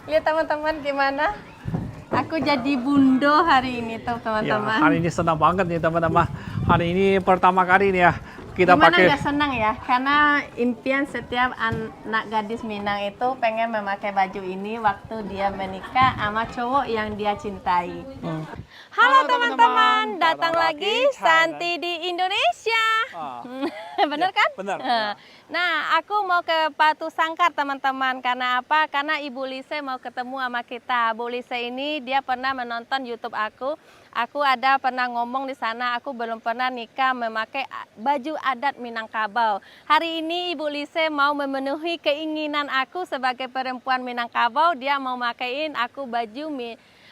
Lihat teman-teman gimana? Aku jadi bundo hari ini tuh teman-teman. Ya, hari ini senang banget nih teman-teman. Hari ini pertama kali nih ya kita Gimana pakai. nggak senang ya? Karena impian setiap anak gadis Minang itu pengen memakai baju ini waktu dia menikah sama cowok yang dia cintai. Halo teman-teman, datang lagi Santi di Indonesia. Ah, Bener ya, kan? benar. Nah, aku mau ke Batu Sangkar teman-teman. Karena apa? Karena Ibu Lise mau ketemu sama kita. Bu Lise ini dia pernah menonton YouTube aku. Aku ada pernah ngomong di sana, aku belum pernah nikah memakai baju adat Minangkabau. Hari ini Ibu Lise mau memenuhi keinginan aku sebagai perempuan Minangkabau. Dia mau makaiin aku baju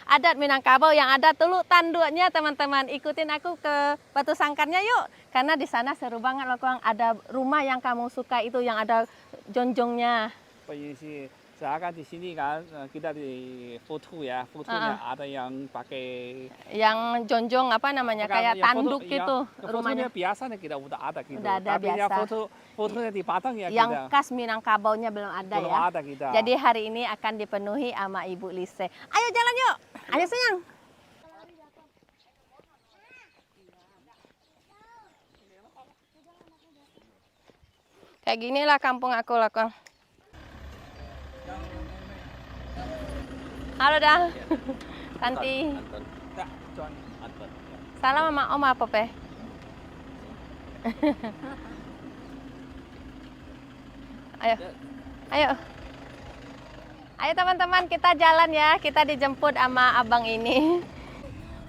adat Minangkabau yang ada teluk tanduknya teman-teman. Ikutin aku ke Batu Sangkarnya yuk. Karena di sana seru banget loh, Kang. Ada rumah yang kamu suka itu yang ada jonjongnya. Sih, seakan di sini kan kita di foto ya, fotonya ada yang pakai Yang jonjong apa namanya kayak tanduk gitu rumahnya. Fotonya biasanya kita udah ada gitu. Udah ada Tapi ya biasa. fotonya di Padang ya Yang kita. khas Minangkabaunya belum ada Belum ya. ada kita. Jadi hari ini akan dipenuhi sama Ibu Lise. Ayo jalan yuk. Ayo sayang. Kayak ginilah kampung aku lah, Kang. Halo dah. Santi. Ya, John. Salam sama Om apa, Pe? Ayo. Ayo. Ayo teman-teman, kita jalan ya. Kita dijemput sama abang ini.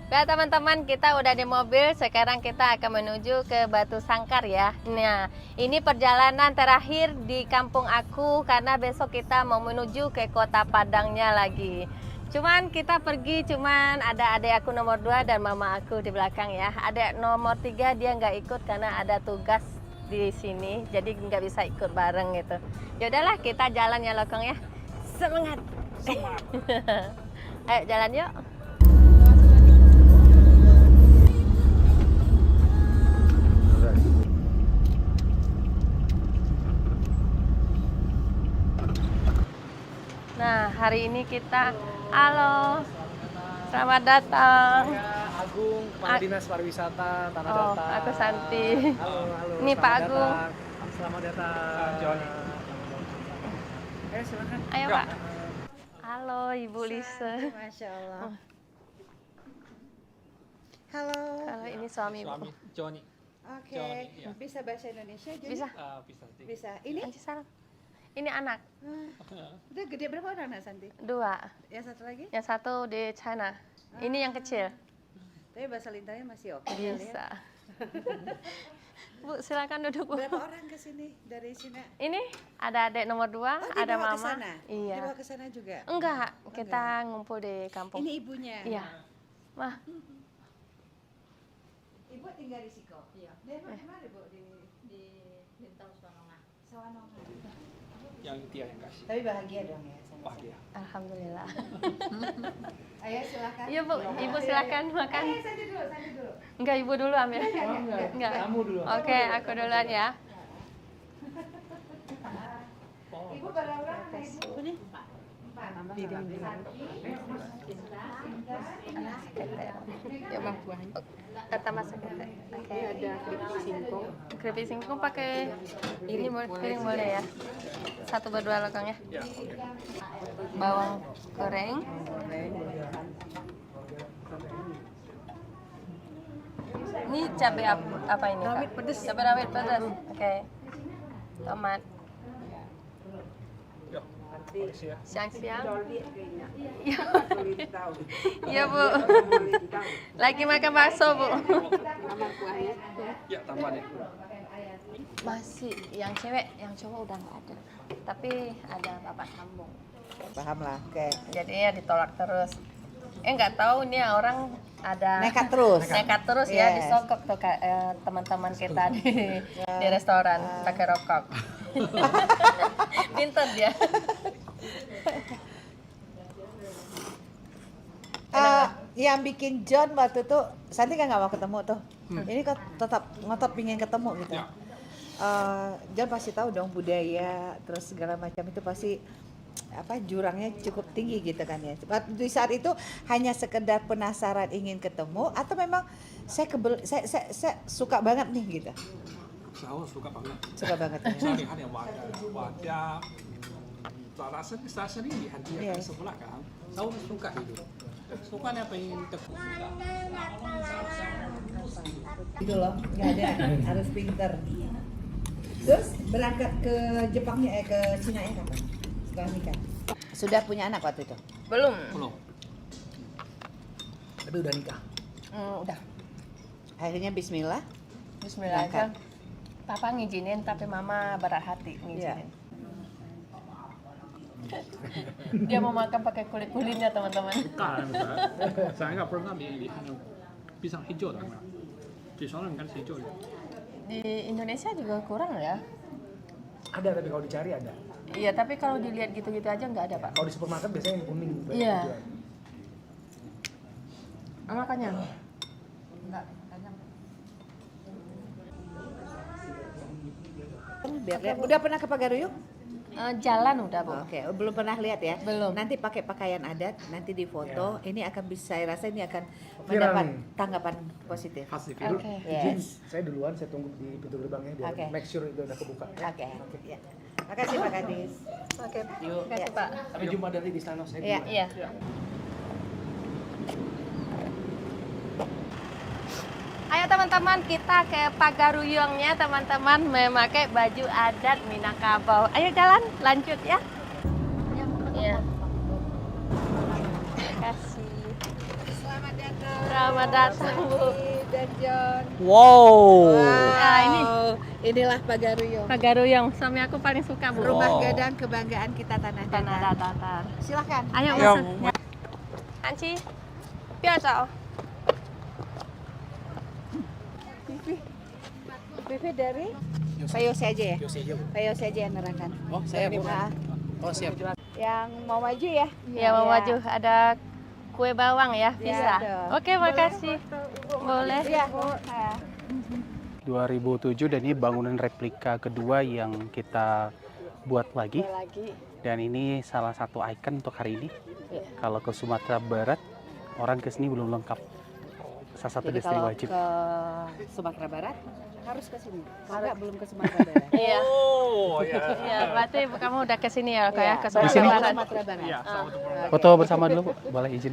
Ya teman-teman, kita udah di mobil. Sekarang kita akan menuju ke Batu Sangkar ya. Nah, ini perjalanan terakhir di kampung aku karena besok kita mau menuju ke kota Padangnya lagi. Cuman kita pergi, cuman ada adik aku nomor 2 dan mama aku di belakang ya. Adik nomor 3 dia nggak ikut karena ada tugas di sini, jadi nggak bisa ikut bareng gitu. Ya udahlah, kita jalan ya Lokong ya. Semangat. Semangat. Ayo jalan yuk. Nah, hari ini kita, halo, selamat datang. Agung, Kepala Dinas Pariwisata Tanah Oh, Datar. aku Santi. Halo. Ini Pak Agung. Selamat datang. Johnny. Silakan. Ayo Pak. Halo Ibu Lise. Masya Allah. Halo. Kalau ini suami Ibu. Suami Johnny. Oke. Johnny, ya. Bisa bahasa Indonesia jadi? Bisa. Bisa. Bisa. Ini? Anci salam. Ini anak Udah gede berapa orang nak Santi? 2. Yang satu lagi? Yang satu di China. Ini yang kecil. Tapi bahasa lintangnya masih oke. kali ya. Bisa. Bu, silakan duduk Bu. Berapa orang ke sini dari Cina? Ini ada adik nomor 2, ada dibawa ke mama. sana? Iya. Dibawa ke sana juga? Enggak, kita ngumpul di kampung. Ini ibunya? Iya. Mah, Ibu tinggal di Siko? Iya. Dia emang mana Bu? Di Lintang Sawanongan. Sawanongan. Yang dia yang kasih. Tapi bahagia dong ya sama Bahagia. alhamdulillah. Ayo silakan. Iya Bu, Ibu silakan makan. Santi dulu. Enggak, Ibu dulu ambil. Enggak. Kamu dulu. Oke, aku duluan ya. Ibu berapa orang? Ibu nih? Ya Bang. Kata Mas Sekete. Oke. Ada keripik singkong. Keripik singkong pakai ini piring boleh ya. 1 berdua lokang ya. Ya. Bawang goreng. Ini cabai apa ini? Rawit pedas. Cabai rawit pedas. Oke. Tomat. Ya. Polisi ya. Siang-siang. Iya Bu. Lagi makan bakso Bu. Ya, tambah deh. Masih yang cewek, yang cowok udah nggak ada. Tapi ada bapak sambung. Paham lah, oke. Jadi ya ditolak terus. Nggak tahu nih orang ada Nekat terus. nekat terus ya Yes. disokok tuh teman-teman kita di restoran pakai rokok. Pinter dia. Yang bikin John waktu itu Santi kan nggak mau ketemu tuh. Ini kok tetap ngotot pingin ketemu gitu. Ya. John pasti tahu dong budaya terus segala macam itu pasti jurangnya cukup tinggi gitu kan ya. Di saat itu hanya sekedar penasaran ingin ketemu atau memang saya suka banget nih gitu. Saya suka banget. Suka banget ya. Saya lihat ya wajah saya sering lihat dia Iya. ke sebelah kan. Saya suka itu. Sukanya pengen Gitu loh, nggak ada, harus pinter. Terus berangkat ke Jepangnya, ke Cina ya kapan? Setelah nikah. Sudah punya anak waktu itu? Belum. belum. Tapi udah nikah. Udah. Akhirnya Bismillah. Bismillah aja. Berangkat. Papa ngizinin tapi mama berat hati ngizinin. Dia mau makan pakai kulit-kulitnya teman-teman. Bukan, saya nggak pernah lihat pisang hijau kan. Di sana kan hijau. Di Indonesia juga kurang ya. Ada, tapi kalau dicari ada. Iya, tapi kalau dilihat gitu-gitu aja nggak ada, Pak. Kalau di supermarket biasanya yang kuning. banyak Iya. dijual. Makanya. Biar lihat. Udah pernah ke Pagaruyung? Jalan udah, Bu. Oke, belum pernah lihat ya? Belum. Nanti pakai pakaian adat, nanti difoto. Ini akan bisa, saya rasa ini akan Viral mendapat nih. tanggapan positif. Pasti. Oke. Izin, Yes. saya duluan, saya tunggu di pintu gerbangnya biar Oke. make sure itu udah kebuka. Oke. Ya. Makasih Pak Kadis. Oke. Yuk. Terima kasih, Pak. Sampai jumpa dari di sana, saya Iya. duluan. Iya. Ayo teman-teman, kita ke Pagaruyungnya teman-teman memakai baju adat Minangkabau. Ayo jalan, lanjut ya. Iya. Terima kasih. Selamat datang. Selamat datang, Bu. Dan John. Wow. Nah, ini Inilah Pagaruyung. Pagaruyung, suami aku paling suka, Bu. Rumah gadang kebanggaan kita tanah Tanah datar. datar. Silakan. Ayo Ayo. masuk. Anci, biar tahu. Vivi dari Pak Yose aja ya? Yuk, saya Pak Yose aja yang nerangkan. Oh, saya Bu. Nah, Oh, siap. yang mau maju ya? Ya, mau maju ada kue bawang ya, bisa. dong. Oke, makasih. Boleh. Iya. 2007 dan ini bangunan replika kedua yang kita buat lagi, Lagi. dan ini salah satu ikon untuk hari ini. Iya. Kalau ke Sumatera Barat orang ke sini belum lengkap, salah satu Jadi destinasi kalau wajib. ke Sumatera Barat harus ke sini. Kalau nggak belum ke Sumatera Barat. Iya. Oh ya. Iya, berarti kamu udah ke sini ya, kayak Iya, ke baru Sumatera sini? Barat. Sumatera Barat. Iya, sama tuh. Foto bersama dulu, Bu. Boleh izin?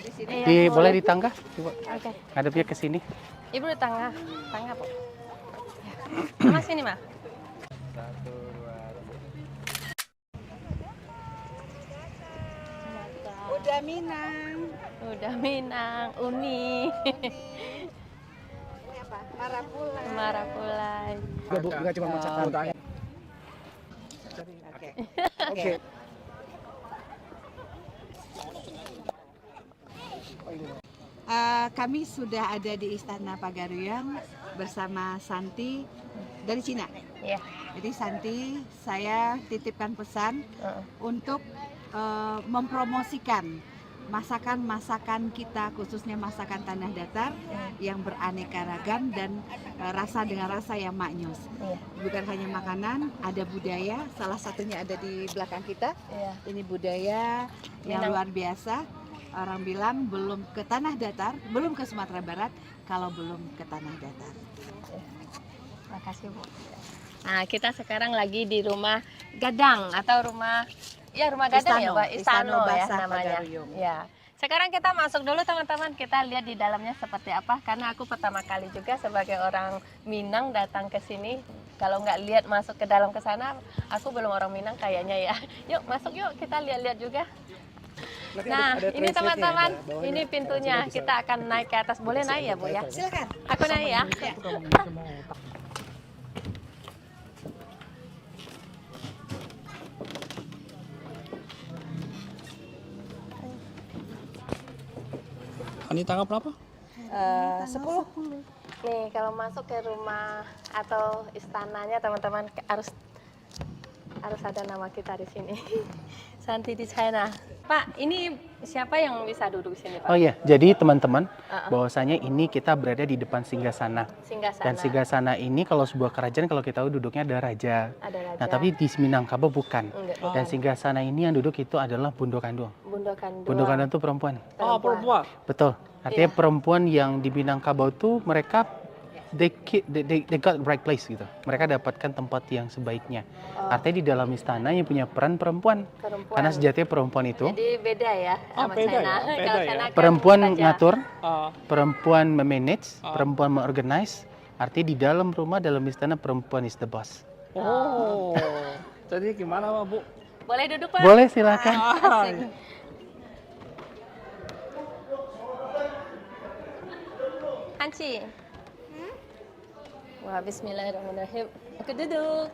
Di sini. Iya, Boleh di tangga, coba. Oke. Ngadepnya ke sini. Ibu di tengah, tengah, Bu. Sama sini, Ma. Udah Minang. Udah Minang, Uni. Ini apa? Marapula. Marapulai. Enggak cuma macet fotonya. Oke. Oke. Kami sudah ada di Istana Pagaruyung bersama Santi dari Cina. Iya. Jadi Santi, saya titipkan pesan Heeh. untuk mempromosikan masakan-masakan kita, khususnya masakan tanah datar yang beraneka ragam dan rasa dengan rasa yang maknyus. Iya. Bukan hanya makanan, ada budaya. Salah satunya ada di belakang kita. Iya. Ini budaya yang Minang. luar biasa. Orang bilang belum ke tanah datar, belum ke Sumatera Barat kalau belum ke tanah datar. Makasih, Bu. Nah, kita sekarang lagi di rumah Gadang atau rumah rumah Gadang ya, Istano. Pak. Istano Istano ya Basah namanya. Pagaruyung. Ya. Sekarang kita masuk dulu teman-teman, kita lihat di dalamnya seperti apa karena aku pertama kali juga sebagai orang Minang datang ke sini. Kalau nggak lihat masuk ke dalam ke sana, aku belum orang Minang kayaknya ya. Yuk, masuk yuk, kita lihat-lihat juga. Nanti Nah, ada ini translate-nya teman-teman, ya, bawahnya. ini pintunya. Bisa. Kita akan naik ke atas. Boleh naik ya, Bu ya? Silakan. Aku naik ya. Ini tanggal berapa? 10. Nih, kalau masuk ke rumah atau istananya teman-teman harus ada nama kita di sini. Santi di China. Pak, ini siapa yang bisa duduk di sini, Pak? Oh iya, jadi teman-teman, bahwasanya ini kita berada di depan Singgasana. Singgasana. Dan Singgasana ini kalau sebuah kerajaan kalau kita tahu duduknya ada raja. Ada raja. Nah, tapi di Minangkabau bukan. Enggak. Dan Singgasana ini yang duduk itu adalah Bundo Kandung. Bundo Kandung. Bundo Kandung itu perempuan. Oh, perempuan. Betul. Artinya Iya. perempuan yang di Minangkabau tuh mereka they got right place gitu. Mereka dapatkan tempat yang sebaiknya. Artinya di dalam istana yang punya peran perempuan. Perempuan. Karena sejatinya perempuan itu Jadi beda ya sama beda China. ya? Beda Kalau ya? China kan perempuan raja. ngatur, Ah, perempuan memanage, perempuan mengorganize. Artinya di dalam rumah, dalam istana perempuan is the boss. oh, jadi gimana Bu? Boleh duduk, Pak? Boleh silakan. Asik. Hanci. Wah, bismillahirrahmanirrahim. Aku duduk.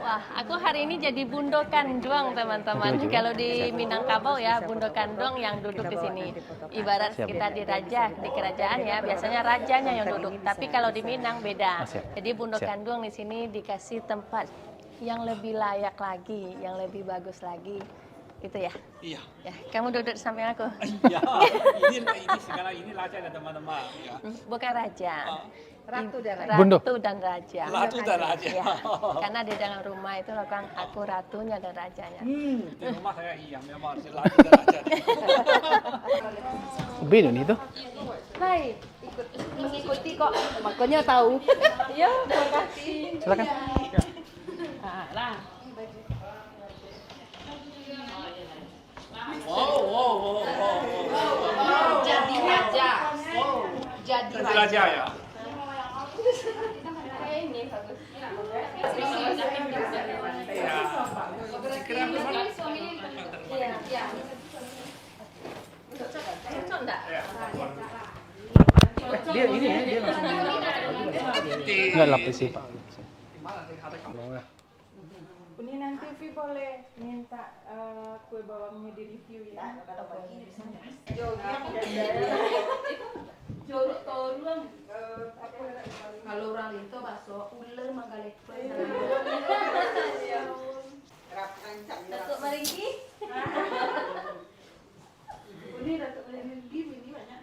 Wah, aku hari ini jadi Bundo Kandung, teman-teman. Betul juga. Kalau di Minangkabau ya, Bundo Kandung yang duduk di sini. Ibarat Siap. kita di raja, di kerajaan ya, biasanya rajanya yang duduk. Tapi kalau di Minang beda. Oh, siap. Jadi Bundo Siap. Kandung di sini dikasih tempat yang lebih layak lagi, yang lebih bagus lagi. Gitu ya. Iya. Ya, kamu duduk di samping aku. Ya, ini sekarang ini raja dan teman-teman. Ya. Bukan raja. Ratu dan raja. Bundo. Ratu dan raja. Ratu dan raja. Ya, karena di dalam rumah itu kan aku ratunya dan rajanya. Di rumah saya iya, memang si ratu dan raja. Ubin ini tuh. Hai, mengikuti kok, makanya tahu. Iya, terima kasih. Silakan. Jadi raja. Jadi raja ya. Ini bagus. Iya, iya. Cocok enggak? Dia ini ya, dia langsung. Enggak lapis sih, Pak. Ini nanti Vi boleh minta kue bawangnya di review ya. Kalau orang itu bakso ular manggalet. Datuk Maringgi. Ini Datuk Maringgi ini banyak.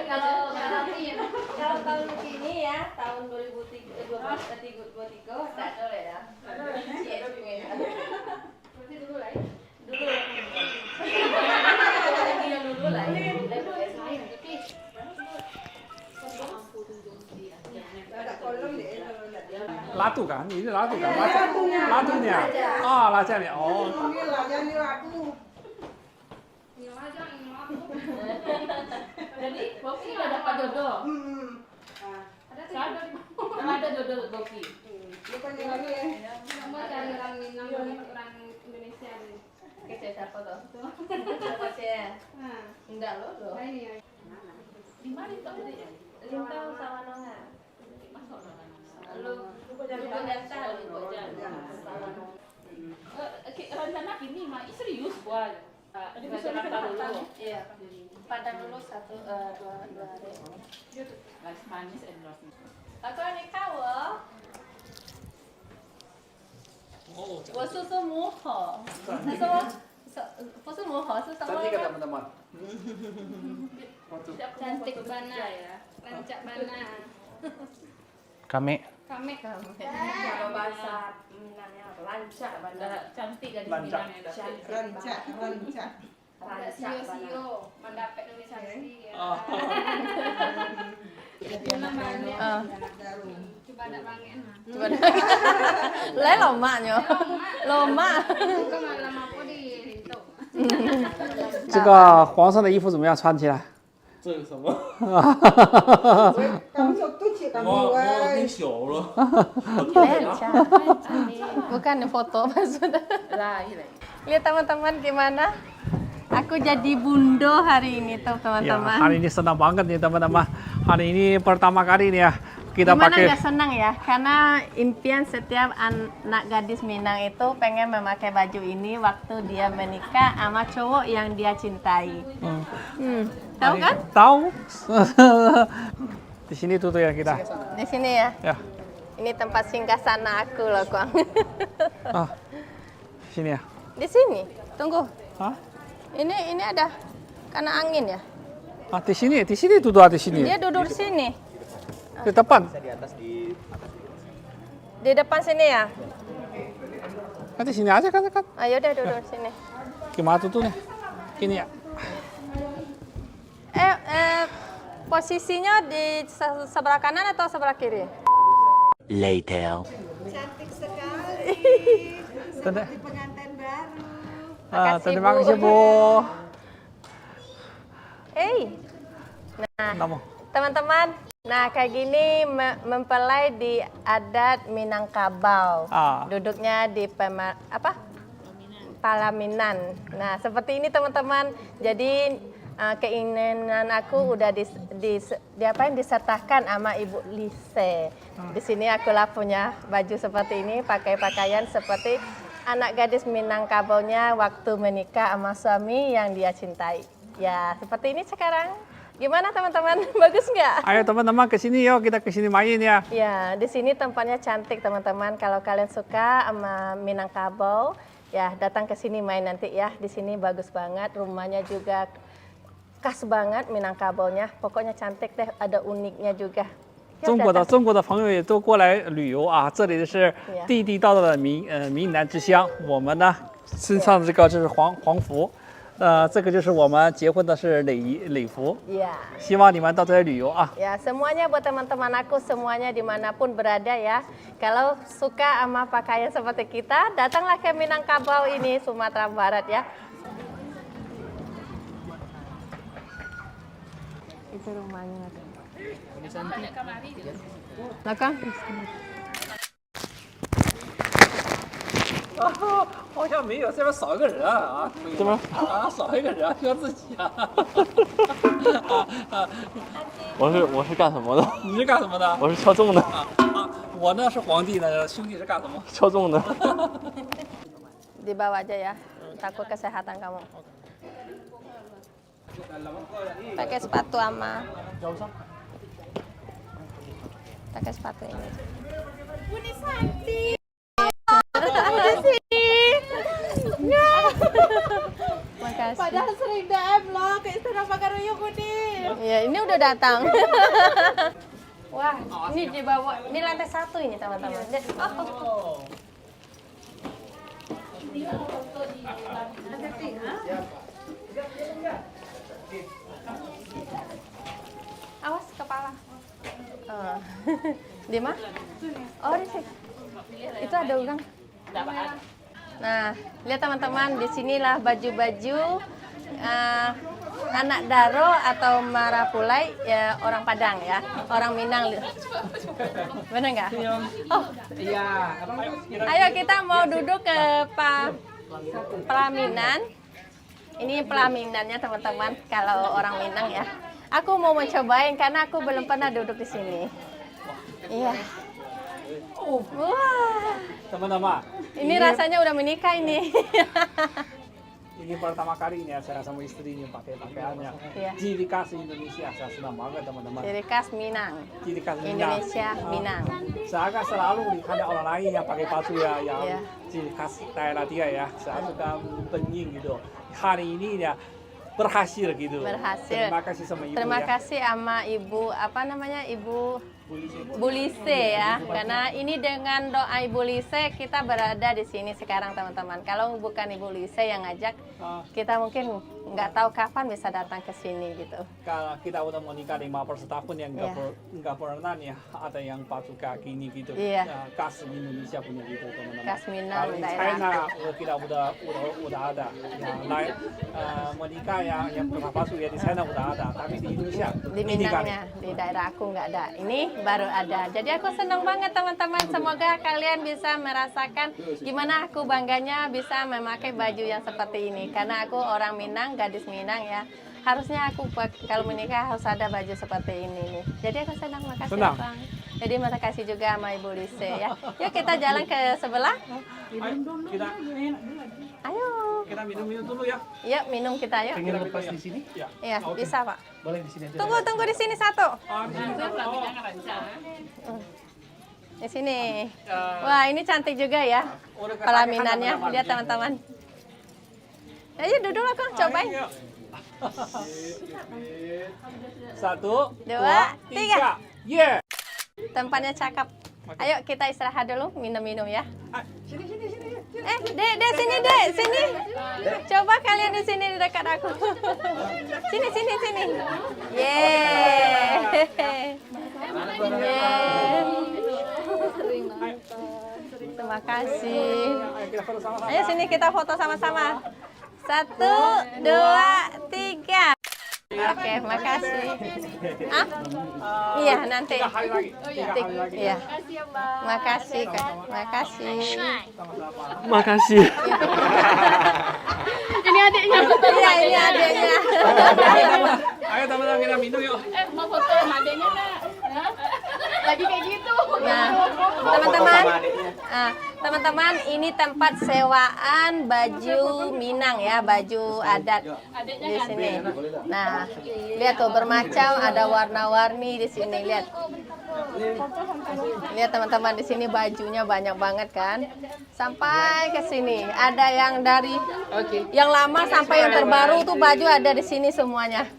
Kalau tahun ini ya, tahun 2023 tak ada ya. Berarti dulu lah ya. Dulu. Yang dulu lah. Ratu kan? Ini ratu kan? Ratunya. Ah, rajanya. Oh. Jadi Boki udah dapat jodoh. Ada jodoh Boki. Kamu cari orang Minang, orang Indonesia deh. Kece siapa tuh? Siapa sih? Enggak loh. Nah ini ya. Di mana itu ada ya? Lintang sama Nonga. Lu jantan. Rencana gini mah serius buat. Ini bisa dulu. Iya. Padang dulu 2 hari. Rice manis and rossi. Aku ini kau. 我是说母猴，他说不是母猴，是什么？ teman-teman. Cantik bana ya. Rancak bana. Kami Kami. Kalau bahasa Minangnya lancak bandar. Cantik gadis Lancak. Minang yang dapat. Rancak. Ada sio-sio mendapat Indonesia sih ya. Oh. Coba ada bangin lah. Lấy loma nhở? Loma. Kau malam aku di itu. 这个皇上的衣服怎么样？穿起来？这是什么？ Kamu tuh cik kamu 太小了。 Bukan foto maksudnya. Lihat teman-teman gimana? Aku jadi bundo hari ini tuh Ya, teman-teman. hari ini senang banget nih teman-teman. Hari ini pertama kali nih ya kita Gimana pakai. nggak senang ya? Karena impian setiap anak gadis Minang itu pengen memakai baju ini waktu dia menikah sama cowok yang dia cintai. Tahu kan? Tahu. Di sini tutup ya kita. Di sini ya. Ya. Ini tempat singgah sana aku loh, Kuang. Ah, sini ya. Di sini. Tunggu. Hah? Ini ada karena angin ya. Ah, di sini duduk di sini. Dia duduk di sini. Di depan. Di depan sini ya. Kan di sini aja kan. Ayo deh duduk di sini. Gimana tutupnya? Gini ya. Posisinya di sebelah kanan atau sebelah kiri? Cantik sekali. Seperti pengantin baru. Ah, Makasih, terima Bu. kasih Bu. Nah, Namo. teman-teman, nah kayak gini mempelai di adat Minangkabau. Ah. Duduknya di Palaminan. Nah, seperti ini teman-teman. Jadi keinginan aku udah disertakan sama Ibu Lise. Di sini aku lah punya baju seperti ini, pakai pakaian seperti anak gadis Minangkabaunya waktu menikah sama suami yang dia cintai. Ya, seperti ini sekarang. Gimana teman-teman? Bagus nggak? Ayo teman-teman ke sini yuk, kita ke sini main ya. Ya, di sini tempatnya cantik teman-teman. Kalau kalian suka sama Minangkabau, ya datang ke sini main nanti ya. Di sini bagus banget, rumahnya juga khas banget Minangkabaunya. Pokoknya cantik deh, ada uniknya juga. Ya, 中 datang. 国的朋友也都过来旅游啊，这里是地地道道的闽南之乡。我们呢身上的这个就是黄服，这个就是我们结婚的是礼服。 Ya. 希望你们到这里旅游啊。 Ya, semuanya buat teman-teman aku, semuanya dimanapun berada ya. Kalau suka sama pakaian seperti kita, datanglah ke Minangkabau ini, Sumatera Barat ya. Itu rumahnya. Belakang. 好像没有，这边少一个人啊！这边啊，少一个人，就自己啊。我是干什么的？你是干什么的？我是敲钟的，我呢是皇帝呢，兄弟是干什么？敲钟的。 Dibawa aja ya, takut kesehatan kamu. Pakai sepatu ama. Pakai sepatu ini. Budi Santi. Makasih. Padahal sering DM loh ke Istana Pagaruyung Budi. Ya, ini udah datang. Wah, ini dibawa. Ini lantai 1 ini teman-teman. Oh. Awas kepala. Oh. Di mana? Oh, di sini. Itu ada udang. Nah, lihat teman-teman, di sinilah baju-baju anak Daro atau Marapulai ya, orang Padang ya, orang Minang. Benar nggak? Oh, Iya. ayo kita mau duduk ke pelaminan. Ini pelaminannya teman-teman, kalau orang Minang ya. Aku mau mencobain karena aku belum pernah duduk di sini. Iya. Wah, teman-teman, ini rasanya udah menikah ini. ini pertama kali ini saya sama istri ini pakai pakaiannya. Iya. Ciri khas Indonesia, saya senang banget teman-teman. Ciri khas Minang. Ciri khas Indonesia, Minang. Saya kan selalu lihat orang lain yang pakai baju ya, yang Iya. ciri khas daerah dia ya. Saya suka bening gitu. Hari ini ya berhasil gitu. Berhasil. Terima kasih sama ibu Terima ya. kasih sama Ibu, apa namanya, Ibu Bu Lise ya. Karena ini dengan doa Ibu Lise kita berada di sini sekarang teman-teman. Kalau bukan Ibu Lise yang ngajak, kita mungkin nggak tahu kapan bisa datang ke sini gitu. Kalau kita udah menikah 15 tahun yang Iya. nggak pernah nih ada yang baju kayak gini gitu. Iya. Ya, khas Indonesia punya gitu teman-teman. Khas Minang, Kalau di daerah. China kita udah ada. Yang lain menikah yang pakai baju ya di China udah ada, tapi di Indonesia Di ini kali. Minangnya, di daerah aku nggak ada. Ini baru ada. Jadi aku senang banget teman-teman. Semoga kalian bisa merasakan gimana aku bangganya bisa memakai baju yang seperti ini. Karena aku orang Minang, gadis Minang ya. Harusnya aku kalau menikah harus ada baju seperti ini nih. Jadi aku senang, makasih Senang. Abang. Jadi terima kasih juga sama Ibu Lise ya. Yuk kita jalan ke sebelah. Kita Ayo. kita minum dulu ya. Yuk minum kita yuk. Pengen lepas di sini? Iya, bisa Pak. Boleh di sini aja. Tunggu di sini satu. Di sini. Di sini. Wah, ini cantik juga ya. Pelaminannya. Lihat teman-teman. Ayo duduk aku cobain. Satu, Dua, tiga. Yeah. Tempatnya cakep. Ayo kita istirahat dulu, minum-minum ya. Sini. Dek, sini. Coba kalian di sini di dekat aku. Sini. Yeay. Terima kasih. Ayo sini kita foto sama-sama. 1, 2, 3. Oke, makasih. Ah? Iya, nanti. Iya. Makasih, Kak. Makasih. Makasih. Ini adiknya. Iya, ini adiknya. Ayo teman-teman kita minum yuk. Mau foto sama adiknya nak? Hah? Lagi kayak gitu. Nah, teman-teman, ini tempat sewaan baju Minang ya, baju adat di sini. Nah, lihat tuh bermacam, ada warna-warni di sini. Lihat teman-teman, di sini bajunya banyak banget kan. Sampai ke sini, ada yang dari yang lama sampai yang terbaru tuh baju ada di sini semuanya.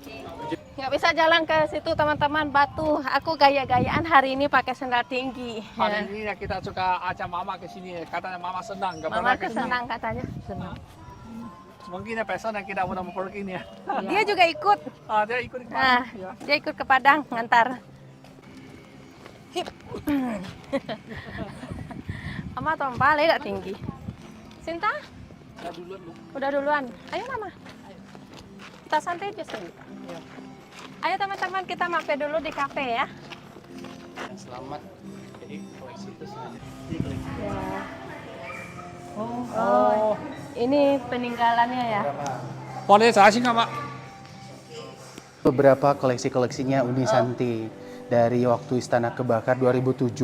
Nggak bisa jalan ke situ teman-teman, batu. Aku gaya-gayaan hari ini pakai sandal tinggi. Hari ini kita suka ajak mama ke sini. Katanya mama senang. Nggak Mama pernah ke sini. senang katanya. Senang. Mungkin pesan yang kita mau pergi ini ya. Dia juga ikut. Dia ikut. Nah, dia ikut ke Padang ngantar. Hip. Mama tombal tidak tinggi. Sinta? Udah duluan. Ayo Mama. Kita santai aja sih. Ayo teman-teman, kita mampir dulu di kafe ya. Selamat. Jadi koleksi itu sengaja. Oh, ini peninggalannya ya. Boleh saya sih Mak. Beberapa koleksi-koleksinya Uni Santi. Dari waktu Istana Kebakar 2007,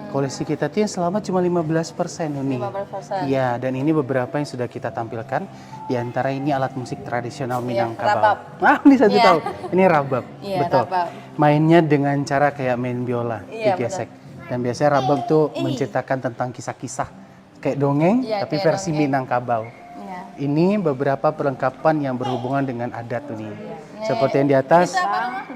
koleksi kita tuh yang selamat cuma 15% Uni. 15%. Iya, dan ini beberapa yang sudah kita tampilkan. Di antara ini alat musik tradisional Minangkabau. rabab. Ah, ini satu Iya. tahu. Ini rabab. Iya, Betul. rabab. Mainnya dengan cara kayak main biola, Iya, digesek. Dan biasanya rabab tuh menceritakan tentang kisah-kisah kayak dongeng, Iya, tapi kayak versi dongeng. Minangkabau. Iya. Ini beberapa perlengkapan yang berhubungan dengan adat Uni. Seperti yang di atas,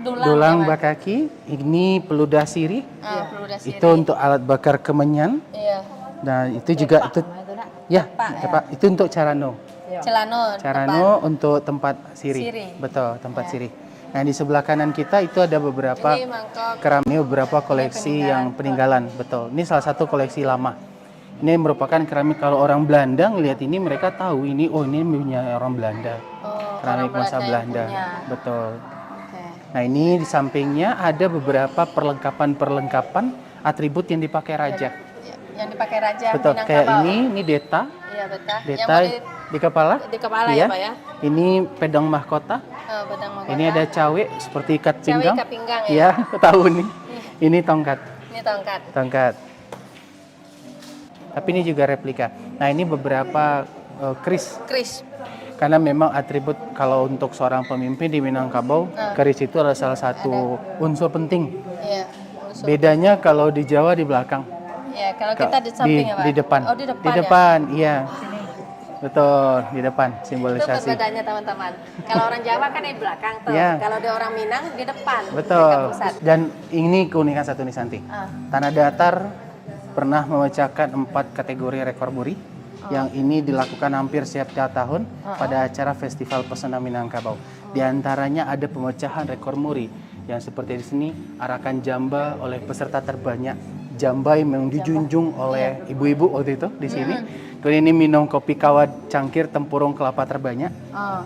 dulang bakaki, ini peludah sirih, Peludah sirih. itu untuk alat bakar kemenyan. Iya. Nah itu juga itu, ya, Pak, itu untuk carano. Celano. Carano untuk tempat sirih. Sirih. Betul, tempat sirih. Nah di sebelah kanan kita itu ada beberapa Ini mangkok. keramik, ini beberapa koleksi yang peninggalan. Betul. Ini salah satu koleksi lama. Ini merupakan keramik, kalau orang Belanda ngelihat ini mereka tahu ini, oh ini punya orang Belanda. Keramik masa Belanda. Betul. Oke. Nah ini di sampingnya ada beberapa perlengkapan atribut yang dipakai raja. Yang dipakai raja Betul. Minangkabau. Kayak ini deta. Iya, betul. Deta di kepala. Di kepala Iya. ya, Pak ya. Ini pedang mahkota. Pedang mahkota. Ini ada cawe seperti ikat Cawe pinggang. ikat pinggang ya. Iya, tahu nih. Ini tongkat. Ini tongkat. Tongkat. Tapi ini juga replika. Nah ini beberapa keris. Kris. Karena memang atribut kalau untuk seorang pemimpin di Minangkabau, keris itu adalah salah satu unsur penting. Iya. Bedanya kalau di Jawa di belakang. Iya, kalau kita di samping ya, Pak. Di depan. Oh, di depan. Di ya? depan, iya. Betul, di depan Itu simbolisasi. perbedaannya teman-teman. Kalau orang Jawa kan di belakang tuh. Iya. Kalau di orang Minang di depan. Betul. Dekat pusat. Dan ini keunikan satu Nisanti. Tanah Datar pernah memecahkan 4 kategori rekor muri. Yang ini dilakukan hampir setiap tahun pada acara Festival Pesona Minangkabau. Di antaranya ada pemecahan rekor muri yang seperti di sini, arakan jamba oleh peserta terbanyak. Jamba yang dijunjung oleh ibu-ibu waktu itu di sini. Kemudian ini minum kopi kawat cangkir tempurung kelapa terbanyak.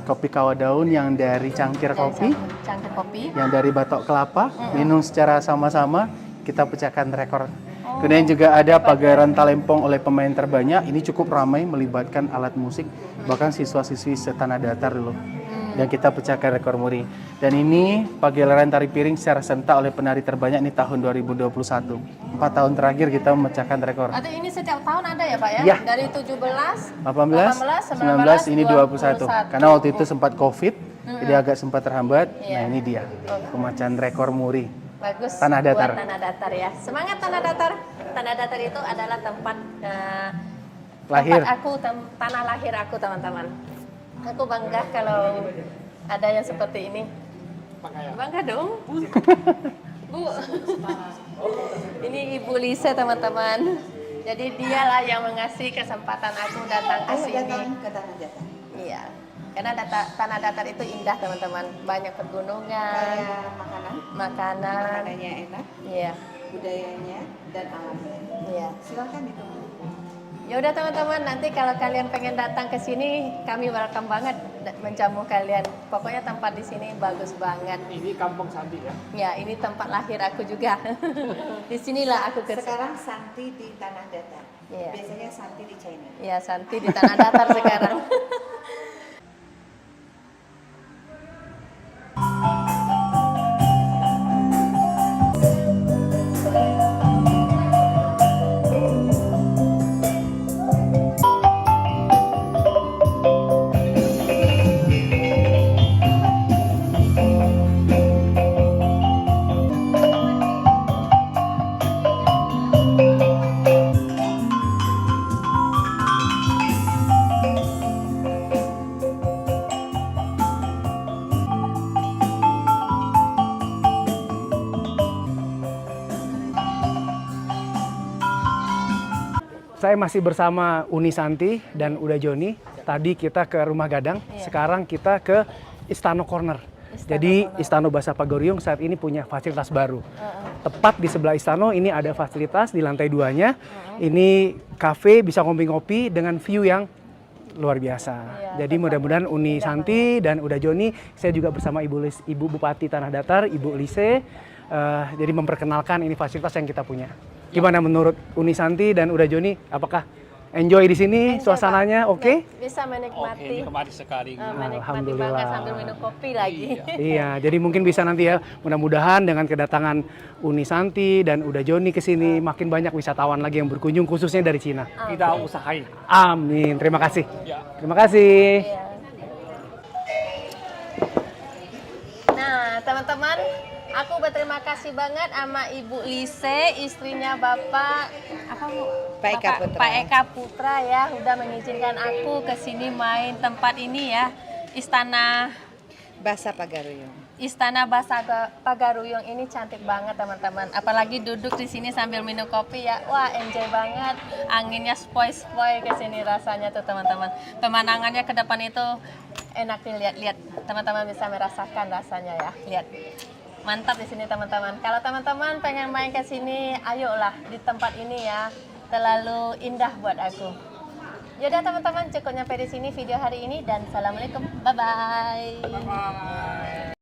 Kopi kawat daun yang dari cangkir kopi, Cangkir kopi. yang dari batok kelapa, minum secara sama-sama, kita pecahkan rekor. Kemudian juga ada pagelaran talempong oleh pemain terbanyak. Ini cukup ramai melibatkan alat musik, bahkan siswa-siswi setanah datar dulu. dan kita pecahkan rekor muri. Dan ini pagelaran tari piring secara serentak oleh penari terbanyak ini tahun 2021. 4 tahun terakhir kita memecahkan rekor. Atau ini setiap tahun ada ya Pak ya? Iya. Dari 17, 18, 19, ini 21. Karena waktu itu sempat COVID, jadi agak sempat terhambat. Iya. Nah ini dia, pemecahan rekor muri. Bagus. Tanah datar. Buat tanah datar ya. Semangat tanah datar. Tanah datar itu adalah tempat Lahir. tempat aku, tanah lahir aku teman-teman. Aku bangga kalau ada yang seperti ini. Bangga dong. Bu. Ini Ibu Lise teman-teman. Jadi dialah yang mengasih kesempatan aku datang ke Ayo sini. datang ke tanah datar. Iya. Karena tanah datar itu indah teman-teman. Banyak pegunungan, Kayak makanan, makanan. makanannya enak, Iya. budayanya dan alamnya. Iya. Silakan itu. Ya udah teman-teman, nanti kalau kalian pengen datang ke sini, kami welcome banget menjamu kalian. Pokoknya tempat di sini bagus banget. Ini kampung Santi ya. Ya, ini tempat lahir aku juga. Di sinilah aku Sekarang Santi di tanah datar. Iya. Biasanya Santi di China. Ya, Santi di tanah datar sekarang. Saya masih bersama Uni Santi dan Uda Joni. Tadi kita ke Rumah Gadang, sekarang kita ke Istana Corner. Jadi Istana Bahasa Pagoriong saat ini punya fasilitas baru. Tepat di sebelah Istana ini ada fasilitas di lantai 2-nya. Ini kafe, bisa ngopi-ngopi dengan view yang luar biasa. Jadi mudah-mudahan Uni Santi dan Uda Joni, saya juga bersama Ibu Bupati Tanah Datar, Ibu Lise, jadi memperkenalkan ini fasilitas yang kita punya. Gimana menurut Uni Santi dan Uda Joni? Apakah enjoy di sini? Enjoy, Suasananya Pak. oke? Bisa menikmati. nikmati sekali. Menikmati Alhamdulillah. banget sambil minum kopi lagi. Iya, jadi mungkin bisa nanti ya, mudah-mudahan dengan kedatangan Uni Santi dan Uda Joni ke sini makin banyak wisatawan lagi yang berkunjung khususnya dari Cina. Kita usahain. Amin. Terima kasih. Ya. Terima kasih. Iya. Nah, teman-teman, aku berterima kasih banget sama Ibu Lise, istrinya Bapak apa Bu? Pak Eka Putra. Pak Eka Putra ya, udah mengizinkan aku ke sini main tempat ini ya, Istana Bahasa Pagoriong. Istana Bahasa Pagoriong ini cantik banget teman-teman. Apalagi duduk di sini sambil minum kopi ya, wah enjoy banget. Anginnya spoi-spoi ke sini rasanya tuh teman-teman. Pemandangannya ke depan itu enak dilihat-lihat. Teman-teman bisa merasakan rasanya ya, lihat. Mantap di sini teman-teman. Kalau teman-teman pengen main ke sini, ayolah di tempat ini ya. Terlalu indah buat aku. Yaudah teman-teman, cukup nyampe di sini video hari ini dan assalamualaikum. Bye bye.